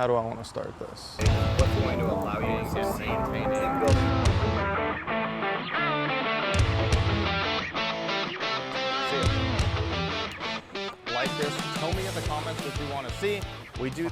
How do I want to start this? What's going to allow you to maintain and build? Like this, tell me in the comments what you want to see.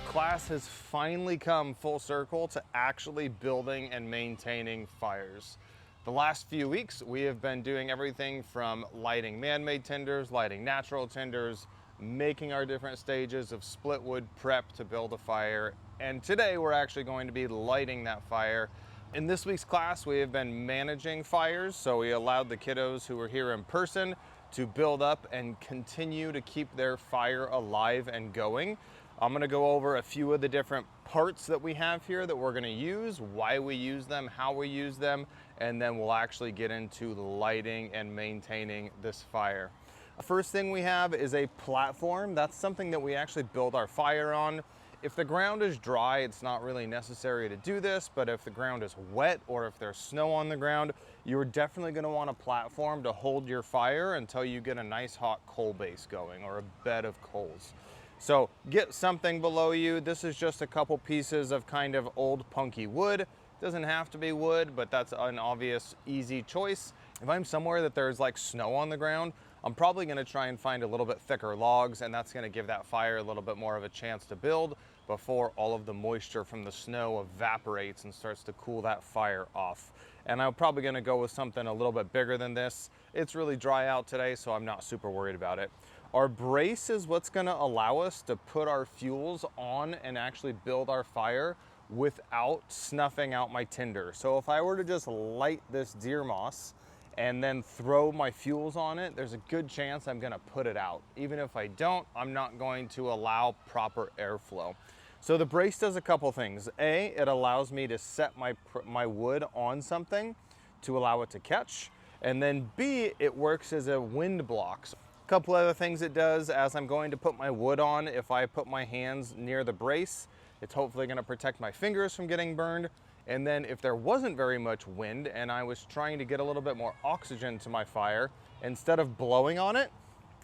Class has finally come full circle to actually building and maintaining fires. The last few weeks, we have been doing everything from lighting man-made tinders, lighting natural tinders, making our different stages of split wood prep to build a fire. And today we're actually going to be lighting that fire. In this week's class, we have been managing fires. So we allowed the kiddos who were here in person to build up and continue to keep their fire alive and going. I'm gonna go over a few of the different parts that we have here that we're gonna use, why we use them, how we use them, and then we'll actually get into lighting and maintaining this fire. The first thing we have is a platform. That's something that we actually build our fire on. If the ground is dry, it's not really necessary to do this, but if the ground is wet or if there's snow on the ground, you're definitely gonna want a platform to hold your fire until you get a nice hot coal base going or a bed of coals. So get something below you. This is just a couple pieces of kind of old punky wood. Doesn't have to be wood, but that's an obvious, easy choice. If I'm somewhere that there's like snow on the ground, I'm probably gonna try and find a little bit thicker logs, and that's gonna give that fire a little bit more of a chance to build before all of the moisture from the snow evaporates and starts to cool that fire off. And I'm probably gonna go with something a little bit bigger than this. It's really dry out today, so I'm not super worried about it. Our brace is what's gonna allow us to put our fuels on and actually build our fire without snuffing out my tinder. So if I were to just light this deer moss and then throw my fuels on it, there's a good chance I'm gonna put it out. Even if I don't, I'm not going to allow proper airflow. So the brace does a couple things. A, it allows me to set my wood on something to allow it to catch. And then B, it works as a wind block. A couple other things it does as I'm going to put my wood on, if I put my hands near the brace, it's hopefully gonna protect my fingers from getting burned. And then if there wasn't very much wind and I was trying to get a little bit more oxygen to my fire, instead of blowing on it,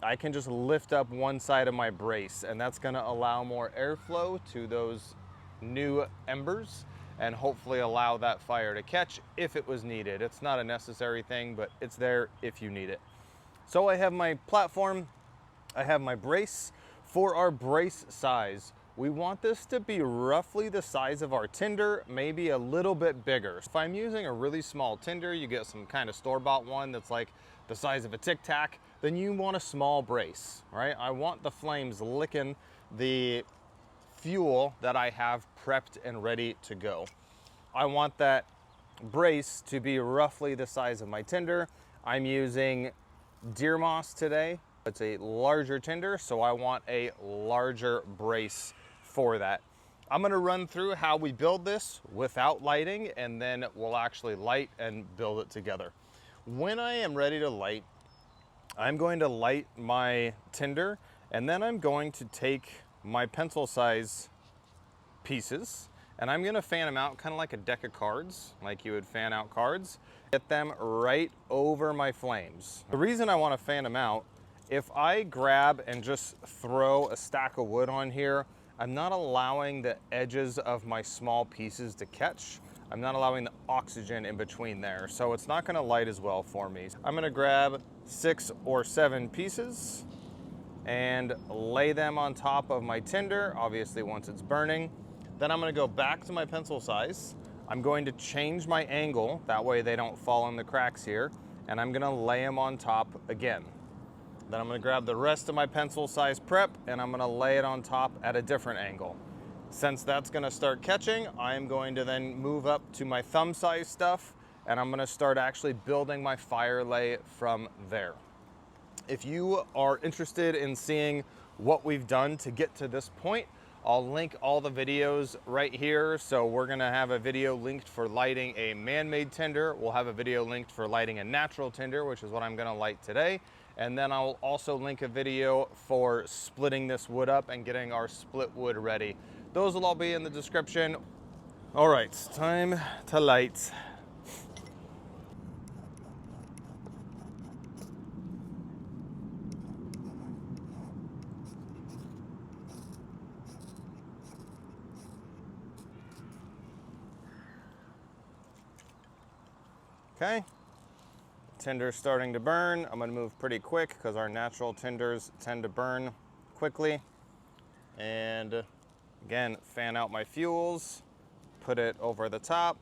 I can just lift up one side of my brace, and that's gonna allow more airflow to those new embers and hopefully allow that fire to catch if it was needed. It's not a necessary thing, but it's there if you need it. So I have my platform, I have my brace. For our brace size, we want this to be roughly the size of our tinder, maybe a little bit bigger. If I'm using a really small tinder, you get some kind of store-bought one that's like the size of a Tic Tac, then you want a small brace, right? I want the flames licking the fuel that I have prepped and ready to go. I want that brace to be roughly the size of my tinder. I'm using deer moss today. It's a larger tinder, so I want a larger brace for that. I'm gonna run through how we build this without lighting, and then we'll actually light and build it together. When I am ready to light, I'm going to light my tinder, and then I'm going to take my pencil size pieces and I'm gonna fan them out kind of like a deck of cards, like you would fan out cards. Get them right over my flames. The reason I wanna fan them out, if I grab and just throw a stack of wood on here, I'm not allowing the edges of my small pieces to catch. I'm not allowing the oxygen in between there, so it's not gonna light as well for me. I'm gonna grab 6 or 7 pieces and lay them on top of my tinder, obviously once it's burning. Then I'm gonna go back to my pencil size. I'm going to change my angle, that way they don't fall in the cracks here, and I'm gonna lay them on top again. Then I'm gonna grab the rest of my pencil size prep and I'm gonna lay it on top at a different angle. Since that's gonna start catching, I'm going to then move up to my thumb size stuff and I'm gonna start actually building my fire lay from there. If you are interested in seeing what we've done to get to this point, I'll link all the videos right here. So we're gonna have a video linked for lighting a man-made tinder. We'll have a video linked for lighting a natural tinder, which is what I'm gonna light today. And then I'll also link a video for splitting this wood up and getting our split wood ready. Those will all be in the description. All right, it's time to light. Okay, tinder's starting to burn. I'm gonna move pretty quick because our natural tinders tend to burn quickly. And again, fan out my fuels, put it over the top,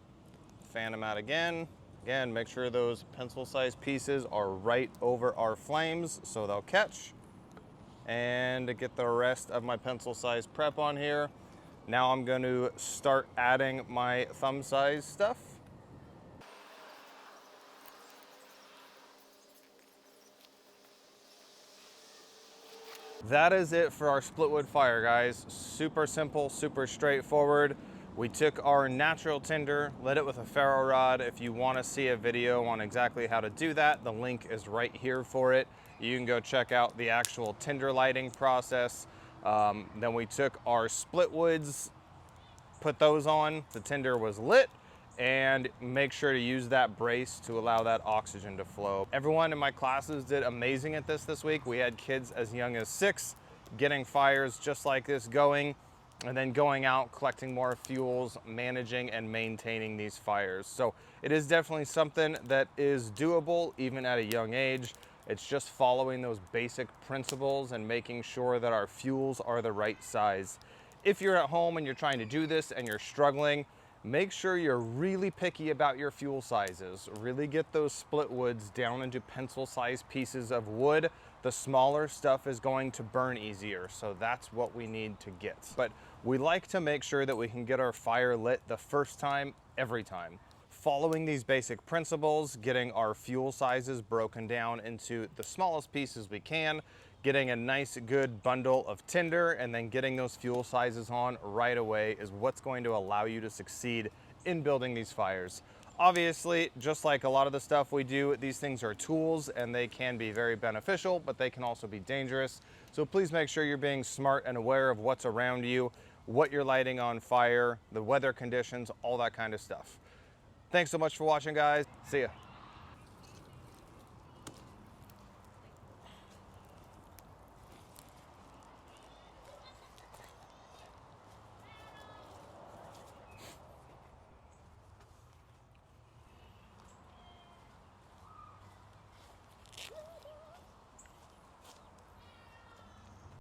fan them out again. Again, make sure those pencil-sized pieces are right over our flames so they'll catch. And to get the rest of my pencil-sized prep on here. Now I'm going to start adding my thumb-sized stuff. That is it for our split wood fire, guys. Super simple, super straightforward. We took our natural tinder, lit it with a ferro rod. If you want to see a video on exactly how to do that, the link is right here for it. You can go check out the actual tinder lighting process. Then we took our split woods, put those on, the tinder was lit, and make sure to use that brace to allow that oxygen to flow. Everyone in my classes did amazing at this week. We had kids as young as 6 getting fires just like this going, and then going out, collecting more fuels, managing and maintaining these fires. So it is definitely something that is doable even at a young age. It's just following those basic principles and making sure that our fuels are the right size. If you're at home and you're trying to do this and you're struggling, make sure you're really picky about your fuel sizes. Really get those split woods down into pencil-sized pieces of wood. The smaller stuff is going to burn easier, so that's what we need to get. But we like to make sure that we can get our fire lit the first time, every time. Following these basic principles, getting our fuel sizes broken down into the smallest pieces we can, getting a nice good bundle of tinder, and then getting those fuel sizes on right away is what's going to allow you to succeed in building these fires. Obviously, just like a lot of the stuff we do, these things are tools and they can be very beneficial, but they can also be dangerous. So please make sure you're being smart and aware of what's around you, what you're lighting on fire, the weather conditions, all that kind of stuff. Thanks so much for watching, guys. See ya.